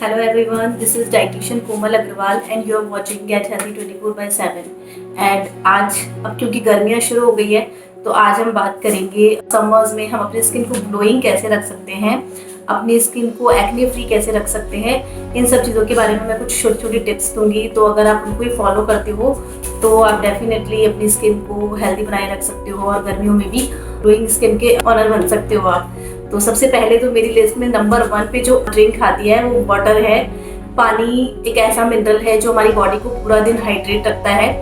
Hello everyone, this is dietitian Komal Agrawal and you are watching Get Healthy 24/7 and आज अब क्योंकि गर्मियाँ शुरू हो गई है तो आज हम बात करेंगे समर्स में हम अपनी स्किन को ग्लोइंग कैसे रख सकते हैं, अपनी स्किन को एक्ने फ्री कैसे रख सकते हैं। इन सब चीज़ों के बारे में मैं कुछ छोटी छोटी टिप्स दूंगी, तो अगर आप उनको ही फॉलो करते हो तो आप डेफिनेटली अपनी स्किन को हेल्दी बनाए रख सकते हो और गर्मियों में भी ग्लोइंग स्किन के ऑनर बन सकते हो आप। तो सबसे पहले तो मेरी लिस्ट में नंबर 1 पे जो ड्रिंक आती है वो वाटर है। पानी एक ऐसा मिनरल है जो हमारी बॉडी को पूरा दिन हाइड्रेट रखता है,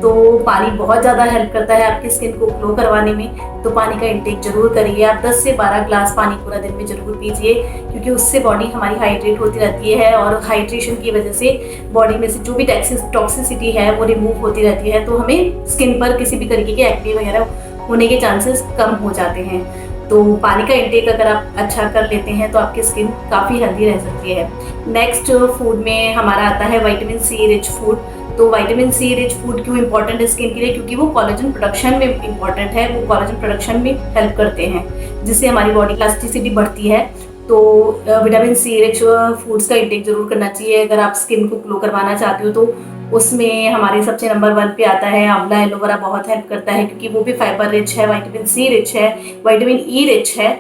तो पानी बहुत ज़्यादा हेल्प करता है आपकी स्किन को ग्लो करवाने में। तो पानी का इंटेक जरूर करिए, आप 10 से 12 ग्लास पानी पूरा दिन में जरूर पीजिए, क्योंकि उससे बॉडी हमारी हाइड्रेट होती रहती है और हाइड्रेशन की वजह से बॉडी में से जो भी टॉक्सिसिटी है वो रिमूव होती रहती है, तो हमें स्किन पर किसी भी तरीके के एक्ने वगैरह होने के चांसेस कम हो जाते हैं। तो पानी का इंटेक अगर आप अच्छा कर लेते हैं तो आपकी स्किन काफ़ी हेल्दी रह सकती है। नेक्स्ट फूड में हमारा आता है विटामिन सी रिच फूड। तो विटामिन सी रिच फूड क्यों इंपॉर्टेंट है स्किन के लिए, क्योंकि वो कोलेजन प्रोडक्शन में इंपॉर्टेंट है, वो कोलेजन प्रोडक्शन में हेल्प करते हैं जिससे हमारी बॉडी इलास्टिसिटी बढ़ती है। तो विटामिन सी रिच फूड्स का इंटेक जरूर करना चाहिए अगर आप स्किन को ग्लो करवाना चाहते हो। तो उसमें हमारे सबसे नंबर 1 पे आता है आंवला एलोवेरा, बहुत हेल्प करता है क्योंकि वो भी फाइबर रिच है, विटामिन सी रिच है, विटामिन ई रिच है।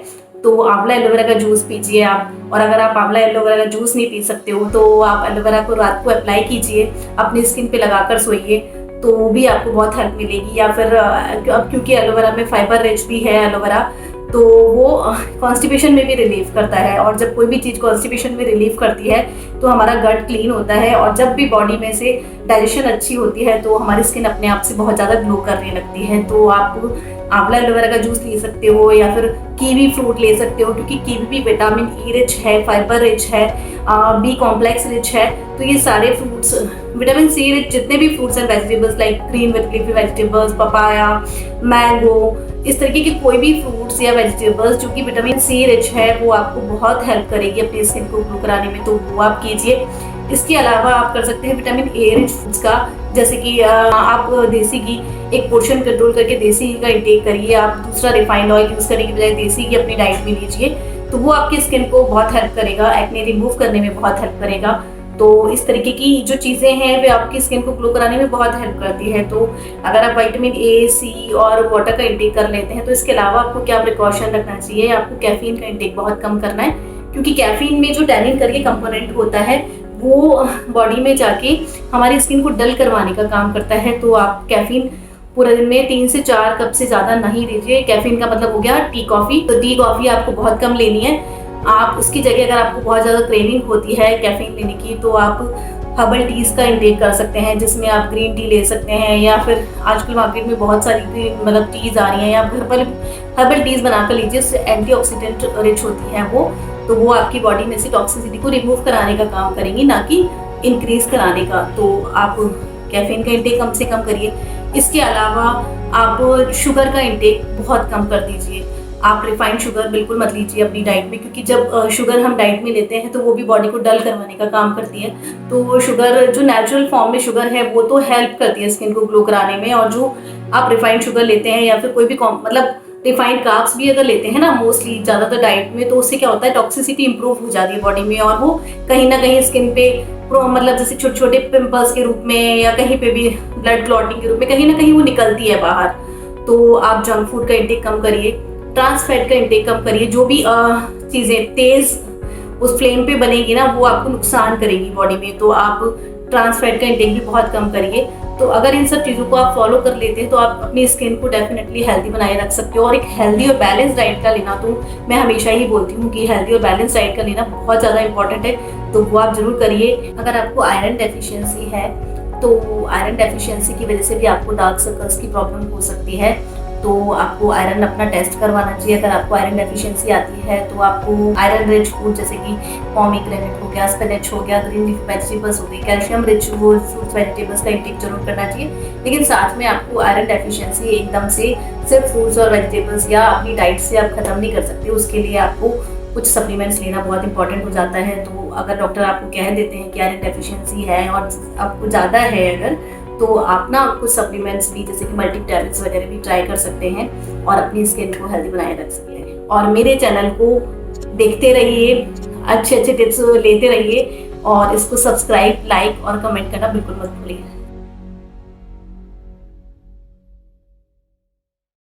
तो आंवला एलोवेरा का जूस पीजिए आप, और अगर आप आंवला एलोवेरा का जूस नहीं पी सकते हो तो आप एलोवेरा को रात को अप्लाई कीजिए, अपनी स्किन पे लगाकर सोइए, तो वो भी आपको बहुत हेल्प मिलेगी। या फिर अब क्योंकि एलोवेरा में फाइबर रिच भी है एलोवेरा, तो वो कॉन्स्टिपेशन में भी रिलीफ करता है, और जब कोई भी चीज़ कॉन्स्टिपेशन में रिलीफ करती है तो हमारा गट क्लीन होता है, और जब भी बॉडी में से डाइजेशन अच्छी होती है तो हमारी स्किन अपने आप से बहुत ज़्यादा ग्लो करने लगती है। तो आप आंवला एलोवेरा का जूस ले सकते हो या फिर कीवी फ्रूट ले सकते हो, क्योंकि कीवी भी विटामिन ई रिच है, फाइबर रिच है, बी कॉम्प्लेक्स रिच है। तो ये सारे फ्रूट्स विटामिन सी रिच जितने भी fruits and vegetables like green leafy vegetables, papaya, mango, इस तरीके के कोई भी फ्रूट्स या वेजिटेबल्स जो कि विटामिन सी रिच है वो आपको बहुत हेल्प करेगी अपनी स्किन को ग्लो कराने में, तो वो आप कीजिए। इसके अलावा आप कर सकते हैं विटामिन ए रिच फूड्स का, जैसे कि आप देसी घी एक पोर्शन कंट्रोल करके देसी घी का इंटेक करिए। आप दूसरा रिफाइंड ऑयल यूज़ करने की बजाय देसी घी अपनी डाइट में लीजिए, तो वो आपकी स्किन को बहुत हेल्प करेगा, एक्ने रिमूव करने में बहुत हेल्प करेगा। तो इस तरीके की जो चीज़ें हैं वे आपकी स्किन को ग्लो कराने में बहुत हेल्प करती है। तो अगर आप विटामिन ए, सी और वाटर का इंटेक कर लेते हैं तो इसके अलावा आपको क्या प्रिकॉशन रखना चाहिए, आपको कैफीन का इंटेक बहुत कम करना है, क्योंकि कैफीन में जो टैनिन करके कंपोनेंट होता है वो बॉडी में जाके हमारी स्किन को डल करवाने का काम करता है। तो आप कैफीन पूरे दिन में 3 से 4 कप से ज़्यादा नहीं लीजिए। कैफीन का मतलब हो गया टी कॉफ़ी, तो टी कॉफ़ी आपको बहुत कम लेनी है। आप उसकी जगह अगर आपको बहुत ज़्यादा क्रेविंग होती है कैफीन लेने की तो आप हर्बल टीज़ का इंटेक कर सकते हैं, जिसमें आप ग्रीन टी ले सकते हैं, या फिर आजकल मार्केट में बहुत सारी मतलब टीज़ आ रही हैं, या हर्बल टीज़ बनाकर लीजिए, उससे एंटीऑक्सीडेंट रिच होती हैं वो, तो वो आपकी बॉडी में से टॉक्सिसिटी को रिमूव कराने का काम करेंगी, ना कि इंक्रीज कराने का। तो आप कैफीन का इंटेक कम से कम करिए। इसके अलावा आप शुगर का इंटेक बहुत कम कर दीजिए। आप रिफाइंड शुगर बिल्कुल मत लीजिए अपनी डाइट में, क्योंकि जब शुगर हम डाइट में लेते हैं तो वो भी बॉडी को डल करवाने का काम करती है। तो शुगर जो नेचुरल फॉर्म में शुगर है वो तो हेल्प करती है स्किन को ग्लो कराने में, और जो आप रिफाइंड शुगर लेते हैं या फिर कोई भी मतलब रिफाइंड कार्ब्स भी अगर लेते हैं ना मोस्टली ज़्यादातर डाइट में, तो उससे क्या होता है टॉक्सिसिटी इंप्रूव हो जाती है बॉडी में, और वो कहीं ना कहीं स्किन पे मतलब जैसे छोटे छोटे पिंपल्स के रूप में या कहीं पे भी ब्लड क्लॉटिंग के रूप में कहीं ना कहीं वो निकलती है बाहर। तो आप जंक फूड का इंटेक कम करिए, ट्रांस फैट का इंटेक कम करिए। जो भी चीज़ें तेज़ उस फ्लेम पे बनेगी ना वो आपको नुकसान करेगी बॉडी में, तो आप ट्रांस फैट का इंटेक भी बहुत कम करिए। तो अगर इन सब चीज़ों को आप फॉलो कर लेते हैं तो आप अपनी स्किन को डेफिनेटली हेल्दी बनाए रख सकते हो। और एक हेल्दी और बैलेंस डाइट का लेना, तो मैं हमेशा ही बोलती हूँ कि हेल्दी और बैलेंस डाइट का लेना बहुत ज़्यादा इंपॉर्टेंट है, तो वो आप जरूर करिए। अगर आपको आयरन डेफिशिएंसी है तो आयरन डेफिशिएंसी की वजह से भी आपको डार्क सर्कल्स की प्रॉब्लम हो सकती है, तो आपको आयरन अपना टेस्ट करवाना चाहिए। अगर आपको आयरन डेफिशिएंसी आती है तो आपको आयरन रिच फूड जैसे कि पोमीग्रेनेट हो गया, स्पिनच हो गया, ग्रीन लीफ वेजिटेबल्स हो गई, कैल्शियम रिच फ्रूट्स वेजिटेबल्स का इंटेक जरूर करना चाहिए। लेकिन साथ में आपको आयरन डेफिशिएंसी एकदम से सिर्फ फ्रूट्स और वेजिटेबल्स या अपनी डाइट से आप खत्म नहीं कर सकते, उसके लिए आपको कुछ सप्लीमेंट्स लेना बहुत इंपॉर्टेंट हो जाता है। तो अगर डॉक्टर आपको कह देते हैं कि आयरन डेफिशिएंसी है और आपको ज़्यादा है अगर, तो आप ना कुछ सप्लीमेंट्स भी जैसे कि मल्टी टैब्लेट्स वगैरह भी ट्राई कर सकते हैं और अपनी स्किन को हेल्दी बनाए रख सकते हैं। और मेरे चैनल को देखते रहिए, अच्छे अच्छे टिप्स लेते रहिए और इसको सब्सक्राइब, लाइक और कमेंट करना बिल्कुल मत भूलिए।